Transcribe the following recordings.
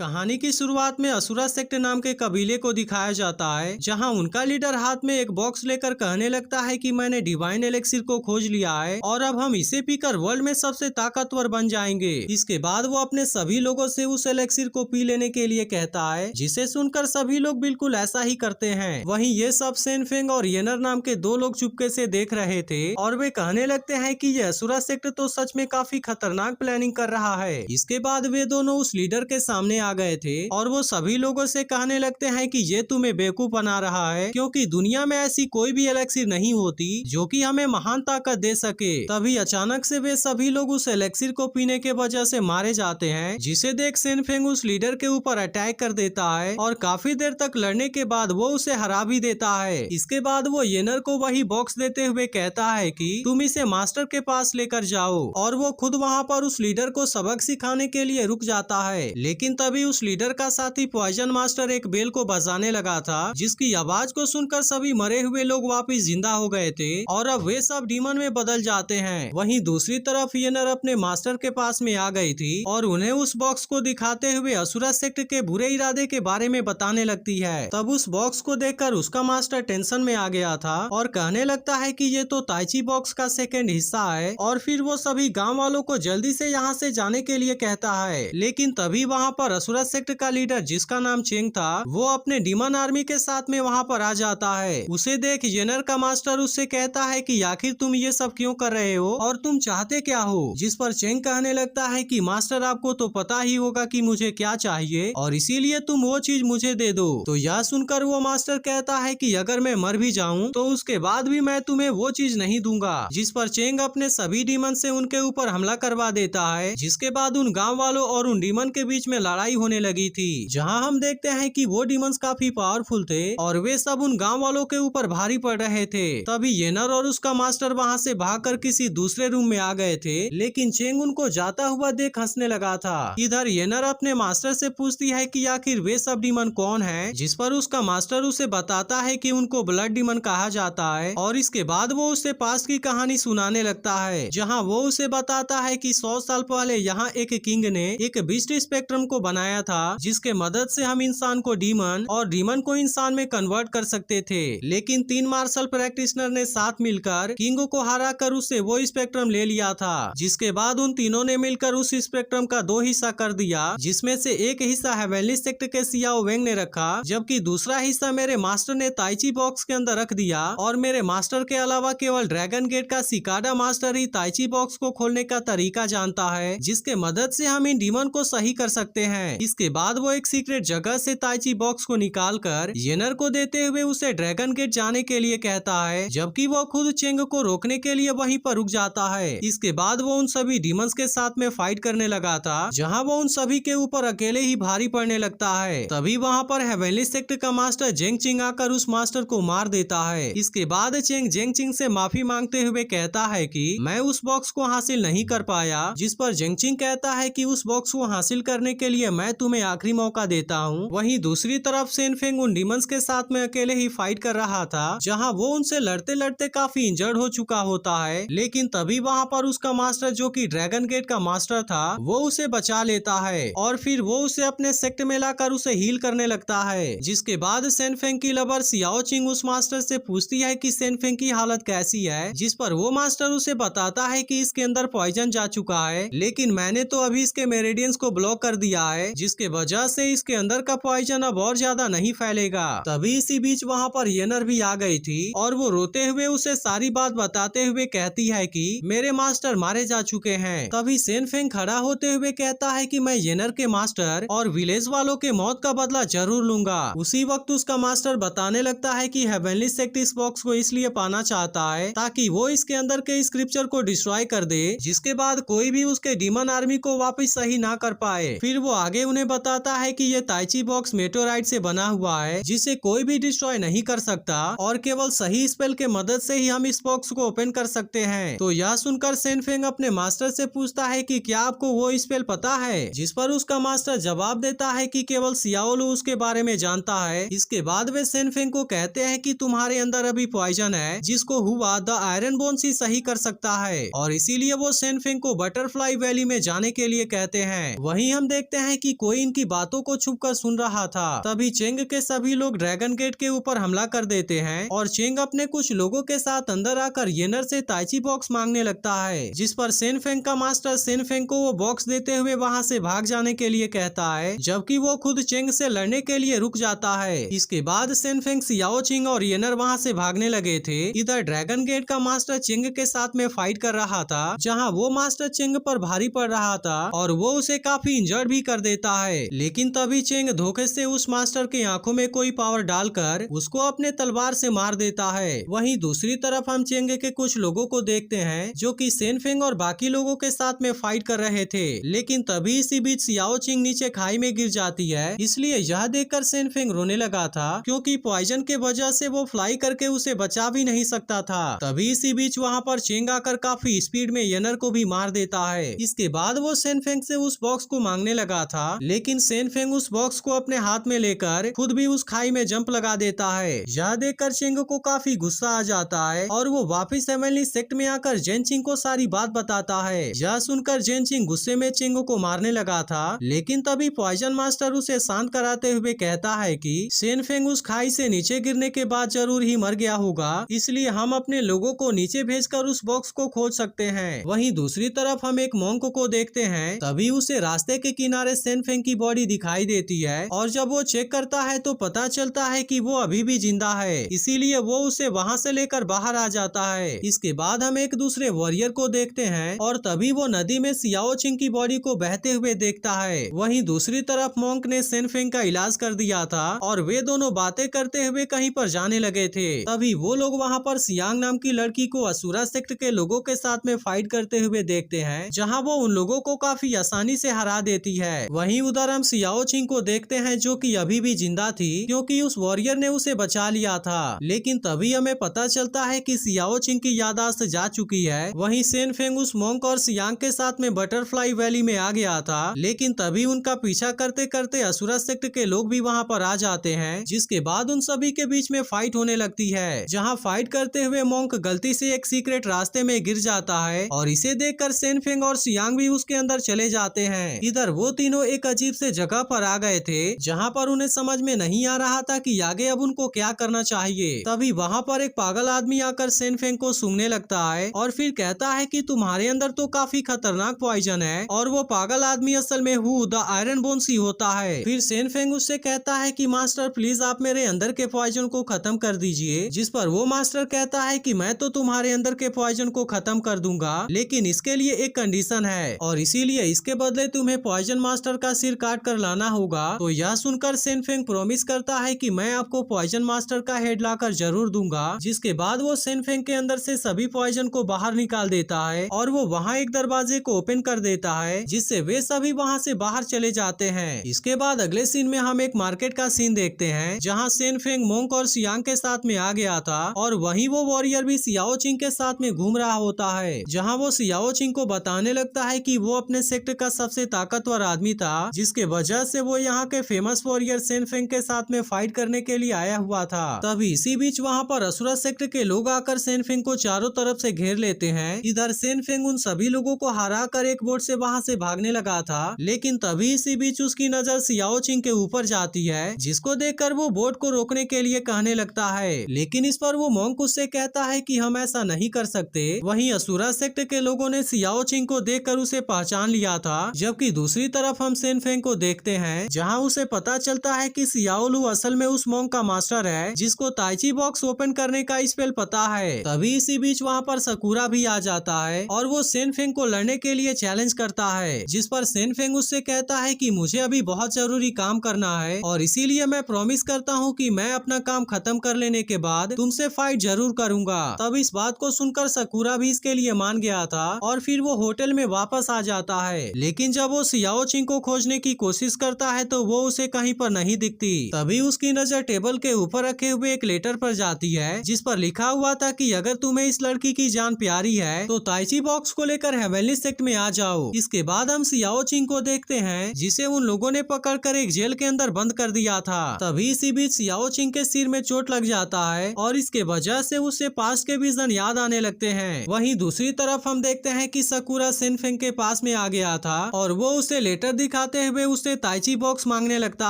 कहानी की शुरुआत में असुरा सेक्ट नाम के कबीले को दिखाया जाता है, जहां उनका लीडर हाथ में एक बॉक्स लेकर कहने लगता है कि मैंने डिवाइन एलेक्सिर को खोज लिया है और अब हम इसे पीकर वर्ल्ड में सबसे ताकतवर बन जाएंगे। इसके बाद वो अपने सभी लोगों से उस एलेक्सिर को पी लेने के लिए कहता है, जिसे सुनकर सभी लोग बिल्कुल ऐसा ही करते हैं। वहीं ये सब सेनफेंग और येनर नाम के दो लोग चुपके से देख रहे थे और वे कहने लगते हैं कि ये असुरा सेक्ट तो सच में काफी खतरनाक प्लानिंग कर रहा है। इसके बाद वे दोनों उस लीडर के सामने आ गए थे और वो सभी लोगों से कहने लगते हैं कि ये तुम्हें बेवकूफ बना रहा है, क्योंकि दुनिया में ऐसी कोई भी एलेक्सिर नहीं होती जो कि हमें महान ताकत दे सके। तभी अचानक से वे सभी लोग उस एलेक्सिर को पीने के वजह से मारे जाते हैं, जिसे देख सेनफेंग उस लीडर के ऊपर अटैक कर देता है और काफी देर तक लड़ने के बाद वो उसे हरा भी देता है। इसके बाद वो येनर को वही बॉक्स देते हुए कहता है कि तुम इसे मास्टर के पास लेकर जाओ, और वो खुद वहाँ पर उस लीडर को सबक सिखाने के लिए रुक जाता है। लेकिन तभी उस लीडर का साथी पॉइजन मास्टर एक बेल को बजाने लगा था, जिसकी आवाज को सुनकर सभी मरे हुए लोग वापिस जिंदा हो गए थे और अब वे सब डीमन में बदल जाते हैं। वहीं दूसरी तरफ येनर अपने मास्टर के पास में आ गई थी और उन्हें उस बॉक्स को दिखाते हुए असुरा सेक्ट के बुरे इरादे के बारे में बताने लगती है। तब उस बॉक्स को देखकर उसका मास्टर टेंशन में आ गया था और कहने लगता है कि ये तो ताइची बॉक्स का सेकेंड हिस्सा है, और फिर वो सभी गाँव वालों को जल्दी से यहाँ से जाने के लिए कहता है। लेकिन तभी वहाँ पर असुरा सेक्ट का लीडर, जिसका नाम चेंग था, वो अपने डीमन आर्मी के साथ में वहाँ पर आ जाता है। उसे देख येनर का मास्टर उससे कहता है कि आखिर तुम ये सब क्यों कर रहे हो और तुम चाहते क्या हो। जिस पर चेंग कहने लगता है कि मास्टर, आपको तो पता ही होगा कि मुझे क्या चाहिए और इसीलिए तुम वो चीज मुझे दे दो। तो यह सुनकर वो मास्टर कहता है कि अगर मैं मर भी जाऊँ तो उसके बाद भी मैं तुम्हें वो चीज नहीं दूंगा। जिस पर चेंग अपने सभी डीमन से उनके ऊपर हमला करवा देता है, जिसके बाद उन गाँव वालों और उन डीमन के बीच में लड़ाई होने लगी थी, जहां हम देखते हैं कि वो डीमंस काफी पावरफुल थे और वे सब उन गांव वालों के ऊपर भारी पड़ रहे थे। तभी येनर और उसका मास्टर वहां से भागकर किसी दूसरे रूम में आ गए थे, लेकिन चेंग उनको जाता हुआ देख हंसने लगा था। इधर येनर अपने मास्टर से पूछती है कि आखिर वे सब डीमन कौन है, जिस पर उसका मास्टर उसे बताता है कि उनको ब्लड डीमन कहा जाता है, और इसके बाद वो उसे पास्ट की कहानी सुनाने लगता है, जहाँ वो उसे बताता है कि 100 साल पहले यहाँ एक किंग ने एक बीस्ट स्पेक्ट्रम को बनाया था, जिसके मदद से हम इंसान को डीमन और डीमन को इंसान में कन्वर्ट कर सकते थे। लेकिन 3 मार्शल प्रैक्टिशनर ने साथ मिलकर किंग को हरा कर उससे वो स्पेक्ट्रम ले लिया था, जिसके बाद उन तीनों ने मिलकर उस स्पेक्ट्रम का 2 हिस्सा कर दिया, जिसमें से एक हिस्सा हेवनली सेक्ट के सियाओ वेंग ने रखा, जबकि दूसरा हिस्सा मेरे मास्टर ने ताइची बॉक्स के अंदर रख दिया। और मेरे मास्टर के अलावा केवल ड्रैगन गेट का सिकाडा मास्टर ही ताइची बॉक्स को खोलने का तरीका जानता है, जिसके मदद से हम इन डीमन को सही कर सकते हैं। इसके बाद वो एक सीक्रेट जगह से ताइची बॉक्स को निकालकर येनर को देते हुए उसे ड्रैगन गेट जाने के लिए कहता है, जबकि वो खुद चेंग को रोकने के लिए वहीं पर रुक जाता है। इसके बाद वो उन सभी डीमंस के साथ में फाइट करने लगा था, जहां वो उन सभी के ऊपर अकेले ही भारी पड़ने लगता है। तभी वहां पर हेवनली सेक्ट का मास्टर जेंग चिंग आकर उस मास्टर को मार देता है। इसके बाद चेंग जेंग चिंग से माफी मांगते हुए कहता है कि मैं उस बॉक्स को हासिल नहीं कर पाया, जिस पर जेंग चिंग कहता है कि उस बॉक्स को हासिल करने के लिए मैं तुम्हें आखिरी मौका देता हूँ। वहीं दूसरी तरफ सेनफेंग उन डीमंस के साथ में अकेले ही फाइट कर रहा था, जहां वो उनसे लड़ते लड़ते काफी इंजर्ड हो चुका होता है। लेकिन तभी वहां पर उसका मास्टर, जो कि ड्रैगन गेट का मास्टर था, वो उसे बचा लेता है और फिर वो उसे अपने सेक्ट में लाकर उसे हील करने लगता है। जिसके बाद सेनफेंग की लवर सियाओ चिंग उस मास्टर से पूछती है कि सेनफेंग की हालत कैसी है, जिस पर वो मास्टर उसे बताता है कि इसके अंदर पॉइजन जा चुका है, लेकिन मैंने तो अभी इसके मेरिडियंस को ब्लॉक कर दिया है, जिसके वजह से इसके अंदर का पॉइजन अब और ज्यादा नहीं फैलेगा। तभी इसी बीच वहाँ पर येनर भी आ गई थी और वो रोते हुए उसे सारी बात बताते हुए कहती है कि मेरे मास्टर मारे जा चुके हैं। तभी सेनफेंग खड़ा होते हुए कहता है कि मैं येनर के मास्टर और विलेज वालों के मौत का बदला जरूर लूंगा। उसी वक्त उसका मास्टर बताने लगता है कि हेवनली सेक्ट इस बॉक्स को इसलिए पाना चाहता है ताकि वो इसके अंदर के स्क्रिप्चर को डिस्ट्रॉय कर दे, जिसके बाद कोई भी उसके डीमन आर्मी को वापस सही ना कर पाए। फिर वो आगे उन्हें बताता है कि ये ताइची बॉक्स मेटोराइट से बना हुआ है, जिसे कोई भी डिस्ट्रॉय नहीं कर सकता और केवल सही स्पेल के मदद से ही हम इस बॉक्स को ओपन कर सकते हैं। तो यह सुनकर सेनफेंग अपने मास्टर से पूछता है कि क्या आपको वो स्पेल पता है, जिस पर उसका मास्टर जवाब देता है कि केवल सियाओलू उसके बारे में जानता है। इसके बाद वे सेनफेंग को कहते हैं कि तुम्हारे अंदर अभी पॉइजन है, जिसको हुआ द आयरन बोन्स ही सही कर सकता है, और इसीलिए वो सेनफेंग को बटरफ्लाई वैली में जाने के लिए कहते हैं। वहीं हम देखते हैं कि कि कोई इनकी बातों को छुपकर सुन रहा था। तभी चेंग के सभी लोग ड्रैगन गेट के ऊपर हमला कर देते हैं और चेंग अपने कुछ लोगों के साथ अंदर आकर येनर से ताइची बॉक्स मांगने लगता है, जिस पर सेन फेंग का मास्टर सेन फेंग को वो बॉक्स देते हुए वहाँ से भाग जाने के लिए कहता है, जबकि वो खुद चेंग से लड़ने के लिए रुक जाता है। इसके बाद सेन फेंग, सियाओ चिंग और येनर वहाँ से भागने लगे थे। इधर ड्रैगन गेट का मास्टर चेंग के साथ में फाइट कर रहा था, जहाँ वो मास्टर चेंग पर भारी पड़ रहा था और वो उसे काफी इंजर्ड भी कर देता है। लेकिन तभी चेंग धोखे से उस मास्टर के आंखों में कोई पावर डालकर उसको अपने तलवार से मार देता है। वहीं दूसरी तरफ हम चेंग के कुछ लोगों को देखते हैं जो कि सेन फेंग और बाकी लोगों के साथ में फाइट कर रहे थे। लेकिन तभी इसी बीच सियाओ चिंग नीचे खाई में गिर जाती है, इसलिए यह देखकर सेन फेंग रोने लगा था, क्योंकि पॉइजन के वजह से वो फ्लाई करके उसे बचा भी नहीं सकता था। तभी इसी बीच वहाँ पर चेंग आकर काफी स्पीड में येनर को भी मार देता है। इसके बाद वो सेन फेंग से उस बॉक्स को मांगने लगा था, लेकिन सेन फेंग उस बॉक्स को अपने हाथ में लेकर खुद भी उस खाई में जंप लगा देता है। यह देखकर चेंग को काफी गुस्सा आ जाता है और वो वापिस हेवनली सेक्ट में आकर जेन चिंग को सारी बात बताता है। यह सुनकर जेन चिंग गुस्से में चेंग को मारने लगा था, लेकिन तभी पॉइजन मास्टर उसे शांत कराते हुए कहता है कि सेन फेंग उस खाई से नीचे गिरने के बाद जरूर ही मर गया होगा, इसलिए हम अपने लोगों को नीचे भेजकर उस बॉक्स को खोज सकते हैं। वहीं दूसरी तरफ हम एक मोंक को देखते हैं, तभी उसे रास्ते के किनारे सेन फेंग की बॉडी दिखाई देती है और जब वो चेक करता है तो पता चलता है कि वो अभी भी जिंदा है, इसीलिए वो उसे वहाँ से लेकर बाहर आ जाता है। इसके बाद हम एक दूसरे वॉरियर को देखते हैं और तभी वो नदी में सियाओ चिंग की बॉडी को बहते हुए देखता है। वहीं दूसरी तरफ मोंक ने सेन फेंग का इलाज कर दिया था और वे दोनों बातें करते हुए कहीं पर जाने लगे थे। तभी वो लोग वहाँ पर सियांग नाम की लड़की को असुरा सेक्ट के लोगों के साथ में फाइट करते हुए देखते हैं, जहाँ वो उन लोगों को काफी आसानी से हरा देती है। वहीं उधर हम सियाओ चिंग को देखते हैं जो कि अभी भी जिंदा थी, क्योंकि उस वॉरियर ने उसे बचा लिया था। लेकिन तभी हमें पता चलता है कि सियाओ चिंग की याददाश्त जा चुकी है। वहीं सेन फेंग उस मोंक और सियांग के साथ में बटरफ्लाई वैली में आ गया था, लेकिन तभी उनका पीछा करते करते असुरा सेक्ट के लोग भी वहाँ पर आ जाते हैं, जिसके बाद उन सभी के बीच में फाइट होने लगती है, जहाँ फाइट करते हुए मोंक गलती से एक सीक्रेट रास्ते में गिर जाता है और इसे देखकर सेन फेंग और सियांग भी उसके अंदर चले जाते हैं। इधर वो तीनों एक अजीब से जगह पर आ गए थे, जहाँ पर उन्हें समझ में नहीं आ रहा था कि आगे अब उनको क्या करना चाहिए। तभी वहाँ पर एक पागल आदमी आकर सेन फेंग को सूंघने लगता है और फिर कहता है कि तुम्हारे अंदर तो काफी खतरनाक पॉइजन है, और वो पागल आदमी असल में हु द आयरन बोन्स ही होता है। फिर सेन फेंग उससे कहता है कि मास्टर प्लीज आप मेरे अंदर के पॉइजन को खत्म कर दीजिए, जिस पर वो मास्टर कहता है कि मैं तो तुम्हारे अंदर के पॉइजन को खत्म कर दूंगा, लेकिन इसके लिए एक कंडीशन है, और इसीलिए इसके बदले तुम्हें पॉइजन मास्टर का सिर काट कर लाना होगा। तो यह सुनकर सेन फेंग प्रॉमिस करता है कि मैं आपको पॉइजन मास्टर का हेड लाकर जरूर दूंगा, जिसके बाद वो सेन फेंग के अंदर से सभी पॉइजन को बाहर निकाल देता है और वो वहाँ एक दरवाजे को ओपन कर देता है, जिससे वे सभी वहाँ से बाहर चले जाते हैं। इसके बाद अगले सीन में हम एक मार्केट का सीन देखते हैं, जहाँ सेन फेंग मोंक और सियांग के साथ में आ गया था और वहीं वो वॉरियर भी सियाओ चिंग के साथ में घूम रहा होता है, जहाँ वो सियाओ चिंग को बताने लगता है कि वो अपने सेक्ट का सबसे ताकतवर आदमी था, जिसके वजह से वो यहाँ के फेमस वॉरियर सेन फेंग के साथ में फाइट करने के लिए आया हुआ था। तभी इसी बीच वहाँ पर असुरा सेक्ट के लोग आकर सेन फेंग को चारों तरफ से घेर लेते हैं। इधर सेन फेंग उन सभी लोगों को हरा कर एक बोट से वहाँ से भागने लगा था, लेकिन तभी इसी बीच उसकी नजर सियाओ चिंग के ऊपर जाती है, जिसको देखकर वो बोट को रोकने के लिए कहने लगता है, लेकिन इस पर वो मोंक उससे कहता है कि हम ऐसा नहीं कर सकते। वहीं असुरा सेक्ट के लोगों ने सियाओ चिंग को देखकर उसे पहचान लिया था, जबकि दूसरी तरफ हम सेन फेंग को देखते हैं, जहां उसे पता चलता है कि सियाओ लू असल में उस मोंक का मास्टर है, जिसको ताइची बॉक्स ओपन करने का स्पेल पता है। तभी इसी बीच वहाँ पर सकूरा भी आ जाता है और वो सेन फेंग को लड़ने के लिए चैलेंज करता है, जिस पर सेन फेंग उससे कहता है कि मुझे अभी बहुत जरूरी काम करना है और इसीलिए मैं प्रॉमिस करता हूँ कि मैं अपना काम खत्म कर लेने के बाद तुमसे फाइट जरूर करूंगा। तब इस बात को सुनकर सकूरा भी इसके लिए मान गया था और फिर वो होटल में वापस आ जाता है, लेकिन जब वो सियाओ चिंग को खोजने की कोशिश करता है तो वो उसे कहीं पर नहीं दिखती। तभी उसकी नजर टेबल के ऊपर रखे हुए एक लेटर पर जाती है, जिस पर लिखा हुआ था कि अगर तुम्हें इस लड़की की जान प्यारी है तो ताइची बॉक्स को लेकर हेवनली सेक्ट में आ जाओ। इसके बाद हम सियाओ चिंग को देखते हैं, जिसे उन लोगों ने पकड़कर एक जेल के अंदर बंद कर दिया था। तभी इसी बीच सियाओ चिंग के सिर में चोट लग जाता है और इसके वजह से उसे पास्ट के विजन याद आने लगते हैं। वहीं दूसरी तरफ हम देखते हैं कि सकूरा सेन फेंग के पास में आ गया था और वो उसे लेटर दिखाते हुए उससे ताइची बॉक्स मांगने लगता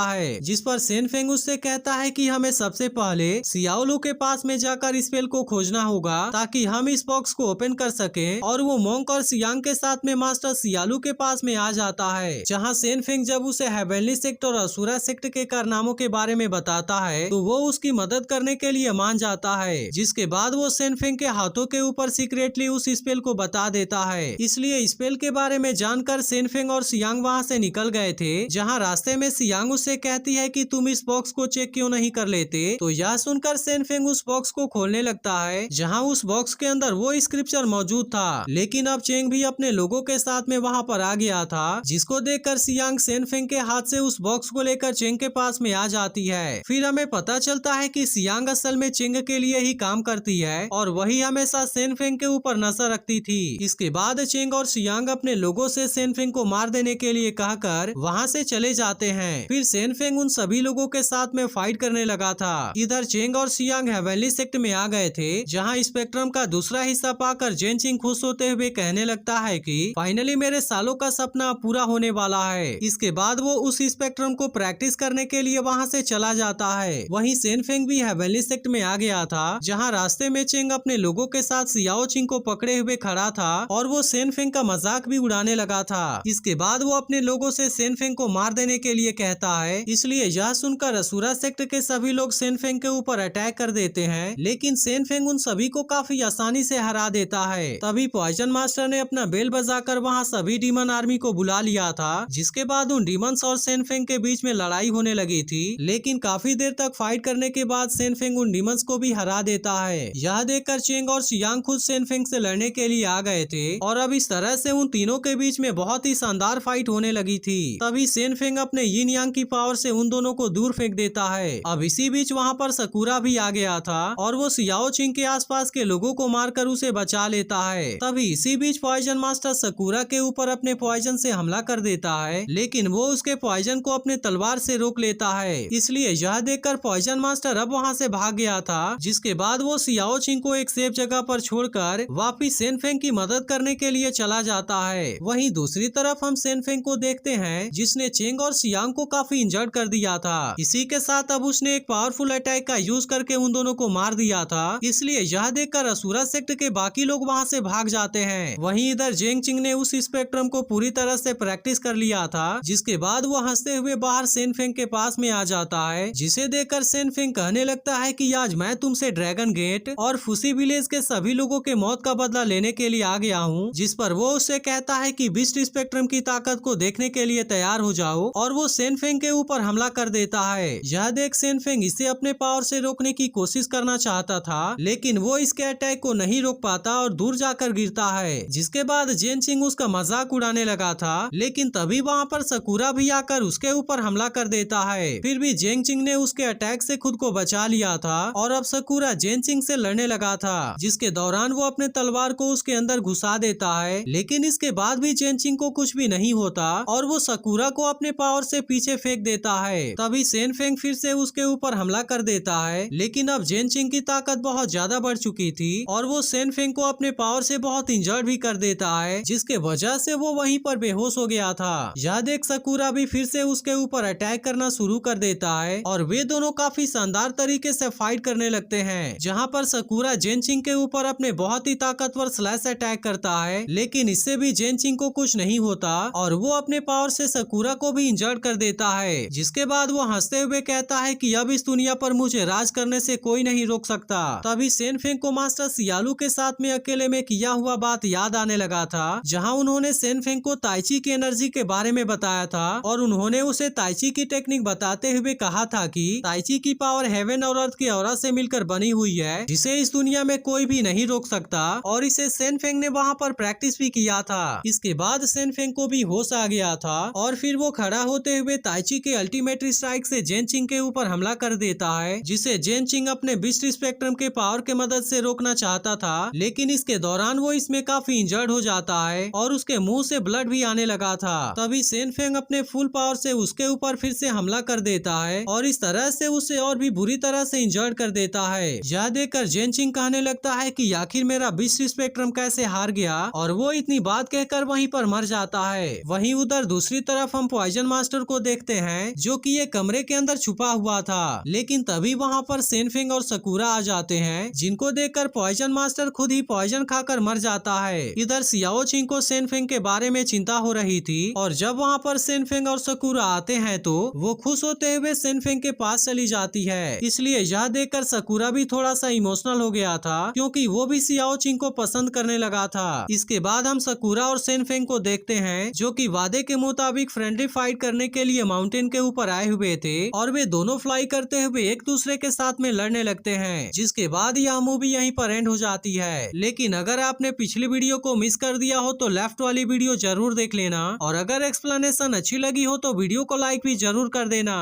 है, जिस पर सेन फेंग उससे कहता है कि हमें सबसे पहले सियाओलू के पास में जाकर स्पेल को खोजना होगा ताकि हम इस बॉक्स को ओपन कर सकें। और वो मोंक और सियांग के साथ में मास्टर सियालू के पास में आ जाता है, जहाँ सेन फेंग जब उसे हेवनली सेक्ट और असुरा सेक्ट के कारनामों के बारे में बताता है तो वो उसकी मदद करने के लिए मान जाता है, जिसके बाद वो सेन फेंग के हाथों के ऊपर सीक्रेटली उस स्पेल को बता देता है। इसलिए स्पेल के बारे में जानकर सेन फेंग और सियांग वहाँ से निकल गए थे, जहाँ रास्ते में सियांग उससे कहती है कि तुम इस बॉक्स को चेक क्यों नहीं कर लेते। तो यह सुनकर सेन फेंग उस बॉक्स को खोलने लगता है, जहाँ उस बॉक्स के अंदर वो स्क्रिप्चर मौजूद था, लेकिन अब चेंग भी अपने लोगों के साथ में वहाँ पर आ गया था, जिसको देखकर सियांग सेन फेंग के हाथ से उस बॉक्स को लेकर चेंग के पास में आ जाती है। फिर हमें पता चलता है कि सियांग असल में चेंग के लिए ही काम करती है और वही हमेशा सेन फेंग के ऊपर नजर रखती थी। इसके बाद चेंग और सियांग अपने लोगों से सेन फेंग को मार देने के लिए कहकर वहाँ से चले जाते हैं। फिर सेन फेंग उन सभी लोगों के साथ में फाइट करने लगा था। इधर चेंग और सियांग हेवनली सेक्ट में आ गए थे, जहाँ स्पेक्ट्रम का दूसरा हिस्सा पाकर जेनचिंग खुश होते हुए कहने लगता है कि फाइनली मेरे सालों का सपना पूरा होने वाला है। इसके बाद वो उस स्पेक्ट्रम को प्रैक्टिस करने के लिए वहाँ से चला जाता है। वहीं सेन फेंग भी हेवनली सेक्ट में आ गया था, जहाँ रास्ते में चेंग अपने लोगों के साथ सियाओ चिंग को पकड़े हुए खड़ा था और वो सेन फेंग का मजाक भी उड़ाने लगा था। इसके बाद वो अपने लोगों से सेन फेंग को मार देने के लिए कहता है। इसलिए यह सुनकर असुरा सेक्ट के सभी लोग सेन फेंग के ऊपर अटैक कर देते हैं, लेकिन सेन फेंग उन सभी को काफी आसानी से हरा देता है। तभी पॉइजन मास्टर ने अपना बेल बजाकर वहाँ सभी डीमन आर्मी को बुला लिया था, जिसके बाद उन डीमंस और सेन फेंग के बीच में लड़ाई होने लगी थी, लेकिन काफी देर तक फाइट करने के बाद सेन फेंग उन डीमंस को भी हरा देता है। यह देखकर चेंग और सियांग खुद सेन फेंग से लड़ने के लिए आ गए थे और अब इस तरह से उन तीनों के बीच में बहुत ही शानदार फाइट होने लगी थी। तभी सेन फेंग अपने यिन यांग की पावर से उन दोनों को दूर फेंक देता है। अब इसी बीच वहाँ पर सकूरा भी आ गया था और वो सियाओ चिंग के आसपास के लोगों को मारकर उसे बचा लेता है। तभी इसी बीच पॉइजन मास्टर सकूरा के ऊपर अपने पॉइजन से हमला कर देता है, लेकिन वो उसके पॉइजन को अपने तलवार से रोक लेता है। इसलिए यह देखकर पॉइजन मास्टर अब वहाँ से भाग गया था, जिसके बाद वो सियाओ चिंग को एक सेफ जगह पर छोड़कर वापिस सेन फेंग की मदद करने के लिए चला जाता है। वहीं दूसरी तरफ हम सेन फेंग को देखते हैं, जिसने चेंग और सियांग को काफी इंजर्ड कर दिया था। इसी के साथ अब उसने एक पावरफुल अटैक का यूज करके उन दोनों को मार दिया था। इसलिए यह देखकर असुरा सेक्ट के बाकी लोग वहाँ से भाग जाते हैं। वहीं इधर जेंग चिंग ने उस स्पेक्ट्रम को पूरी तरह से प्रैक्टिस कर लिया था, जिसके बाद वो हंसते हुए बाहर सेन फेंग के पास में आ जाता है, जिसे देखकर सेन फेंग कहने लगता है कि आज मैं तुमसे ड्रैगन गेट और फुसी विलेज के सभी लोगों के मौत का बदला लेने के लिए आ गया हूँ। जिस पर वो उससे कहता है कि बिस्ट स्पेक्ट्रम की ताकत को देखने के लिए तैयार हो जाओ, और वो सेन फेंग के ऊपर हमला कर देता है। यह देख सेन फेंग इसे अपने पावर से रोकने की कोशिश करना चाहता था, लेकिन वो इसके अटैक को नहीं रोक पाता और दूर जाकर गिरता है। जिसके बाद जेन चिंग उसका मजाक उड़ाने लगा था, लेकिन तभी वहाँ पर सकूरा भी आकर उसके ऊपर हमला कर देता है। फिर भी जेन चिंग ने उसके अटैक से खुद को बचा लिया था और अब सकूरा जेन चिंग से लड़ने लगा था, जिसके दौरान वो अपने तलवार को उसके अंदर घुसा देता है। लेकिन इसके बाद भी जेन चिंग को कुछ भी नहीं होता और वो सकूरा को अपने पावर से पीछे फेंक देता है। तभी सेन फेंग फिर से उसके ऊपर हमला कर देता है, लेकिन अब जेन चिंग की ताकत बहुत ज्यादा बढ़ चुकी थी और वो सेन फेंग को अपने पावर से बहुत इंजर्ड भी कर देता है, जिसके वजह से वो वहीं पर बेहोश हो गया था। यह देख सकूरा भी फिर से उसके ऊपर अटैक करना शुरू कर देता है और वे दोनों काफी शानदार तरीके से फाइट करने लगते हैं, जहाँ पर सकूरा जेन चिंग के ऊपर अपने बहुत ही ताकतवर स्लैश अटैक करता है, लेकिन इससे भी जेन चिंग को कुछ नहीं होता और वो अपने पावर से सकूरा को भी इंजर्ड कर देता है। जिसके बाद वो हंसते हुए कहता है कि अब इस दुनिया पर मुझे राज करने से कोई नहीं रोक सकता। तभी सेन फेंग को मास्टर सियालू के साथ में अकेले में किया हुआ बात याद आने लगा था, जहाँ उन्होंने सेन फेंग को ताइची की एनर्जी के बारे में बताया था और उन्होंने उसे ताइची की टेक्निक बताते हुए कहा था कि ताइची की पावर हेवन और अर्थ की ऑरा से मिलकर बनी हुई है, जिसे इस दुनिया में कोई भी नहीं रोक सकता, और इसे सेन फेंग ने वहाँ पर प्रैक्टिस भी किया था। इसके बाद सेन फेंग को भी होश आ गया था और फिर वो खड़ा होते हुए ताइची के अल्टीमेट स्ट्राइक से जेन चिंग के ऊपर हमला कर देता है, जिसे जेन चिंग अपने बिस्ट स्पेक्ट्रम के पावर के मदद से रोकना चाहता था, लेकिन इसके दौरान वो इसमें काफी इंजर्ड हो जाता है और उसके मुंह से ब्लड भी आने लगा था। तभी सेन फेंग अपने फुल पावर से उसके ऊपर फिर से हमला कर देता है और इस तरह से उसे और भी बुरी तरह से इंजर्ड कर देता है। यह देखकर जेन चिंग कहने लगता है कि आखिर मेरा बिस्ट स्पेक्ट्रम कैसे हार गया, और वो इतनी बात कहकर वहीं पर मर जाता है। वहीं उधर दूसरी तरफ हम पॉइजन मास्टर को देखते हैं जो कि एक कमरे के अंदर छुपा हुआ था, लेकिन तभी वहाँ पर सेनफिंग और सकूरा आ जाते हैं, जिनको देखकर पॉइजन मास्टर खुद ही पॉइजन खाकर मर जाता है। इधर सियाओ चिंग को सेनफिंग के बारे में चिंता हो रही थी और जब वहाँ पर सेनफिंग और सकूरा आते हैं तो वो खुश होते हुए सेनफिंग के पास चली जाती है। इसलिए यह देखकर सकूरा भी थोड़ा सा इमोशनल हो गया था, क्योंकि वो भी सियाओ चिंग को पसंद करने लगा था। इसके बाद हम सकूरा और सेनफिंग को देखते हैं जो कि वादे के मुताबिक फ्रेंडली फाइट करने के लिए माउंटेन के ऊपर आए हुए थे और वे दोनों फ्लाई करते हुए एक दूसरे के साथ में लड़ने लगते हैं, जिसके बाद यह मूवी यहीं पर एंड हो जाती है। लेकिन अगर आपने पिछली वीडियो को मिस कर दिया हो तो लेफ्ट वाली वीडियो जरूर देख लेना, और अगर एक्सप्लेनेशन अच्छी लगी हो तो वीडियो को लाइक भी जरूर कर देना।